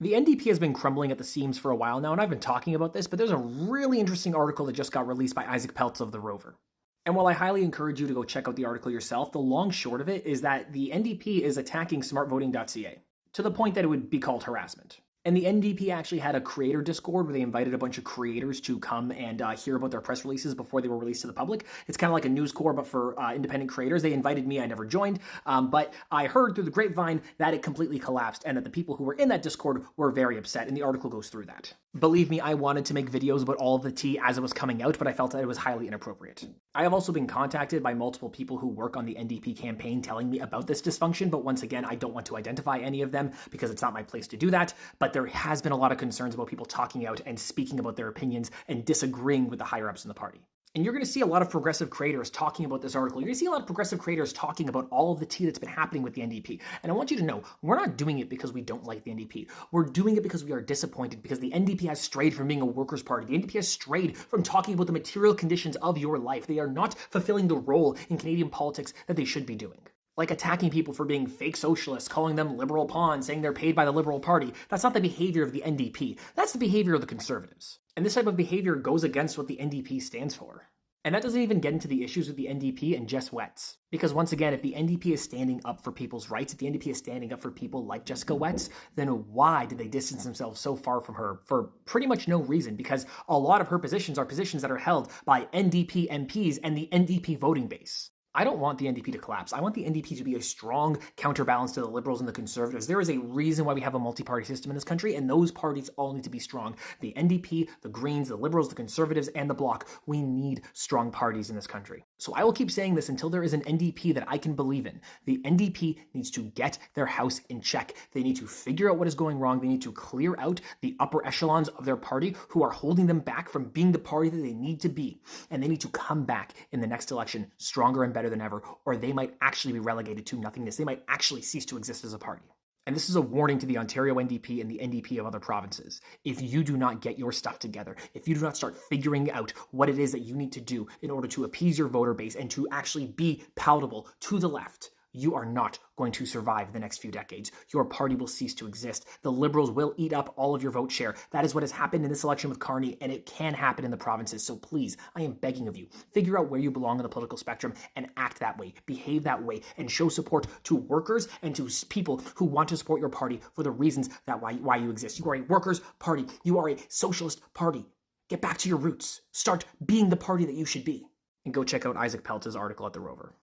The NDP has been crumbling at the seams for a while now, and I've been talking about this, but there's a really interesting article that just got released by Isaac Peltz of The Rover. And while I highly encourage you to go check out the article yourself, the long short of it is that the NDP is attacking smartvoting.ca to the point that it would be called harassment. And the NDP actually had a creator Discord where they invited a bunch of creators to come and hear about their press releases before they were released to the public. It's kind of like a News Corps, but for independent creators. They invited me, I never joined, but I heard through the grapevine that it completely collapsed and that the people who were in that Discord were very upset, and the article goes through that. Believe me, I wanted to make videos about all of the tea as it was coming out, but I felt that it was highly inappropriate. I have also been contacted by multiple people who work on the NDP campaign telling me about this dysfunction, but once again, I don't want to identify any of them because it's not my place to do that, but there has been a lot of concerns about people talking out and speaking about their opinions and disagreeing with the higher-ups in the party. And you're going to see a lot of progressive creators talking about this article. You're going to see a lot of progressive creators talking about all of the tea that's been happening with the NDP. And I want you to know, we're not doing it because we don't like the NDP. We're doing it because we are disappointed, because the NDP has strayed from being a workers' party. The NDP has strayed from talking about the material conditions of your life. They are not fulfilling the role in Canadian politics that they should be doing. Like attacking people for being fake socialists, calling them liberal pawns, saying they're paid by the Liberal Party. That's not the behavior of the NDP. That's the behavior of the Conservatives. And this type of behavior goes against what the NDP stands for. And that doesn't even get into the issues with the NDP and Jess Wetz. Because once again, if the NDP is standing up for people's rights, if the NDP is standing up for people like Jessica Wetz, then why did they distance themselves so far from her for pretty much no reason? Because a lot of her positions are positions that are held by NDP MPs and the NDP voting base. I don't want the NDP to collapse. I want the NDP to be a strong counterbalance to the Liberals and the Conservatives. There is a reason why we have a multi-party system in this country, and those parties all need to be strong. The NDP, the Greens, the Liberals, the Conservatives, and the Bloc. We need strong parties in this country. So I will keep saying this until there is an NDP that I can believe in. The NDP needs to get their house in check. They need to figure out what is going wrong. They need to clear out the upper echelons of their party who are holding them back from being the party that they need to be. And they need to come back in the next election stronger and better than ever, or they might actually be relegated to nothingness. They might actually cease to exist as a party. And this is a warning to the Ontario NDP and the NDP of other provinces. If you do not get your stuff together, if you do not start figuring out what it is that you need to do in order to appease your voter base and to actually be palatable to the left, you are not going to survive the next few decades. Your party will cease to exist. The Liberals will eat up all of your vote share. That is what has happened in this election with Carney, and it can happen in the provinces. So please, I am begging of you, figure out where you belong on the political spectrum and act that way, behave that way, and show support to workers and to people who want to support your party for the reasons that why you exist. You are a workers' party. You are a socialist party. Get back to your roots. Start being the party that you should be. And go check out Isaac Peltz's article at The Rover.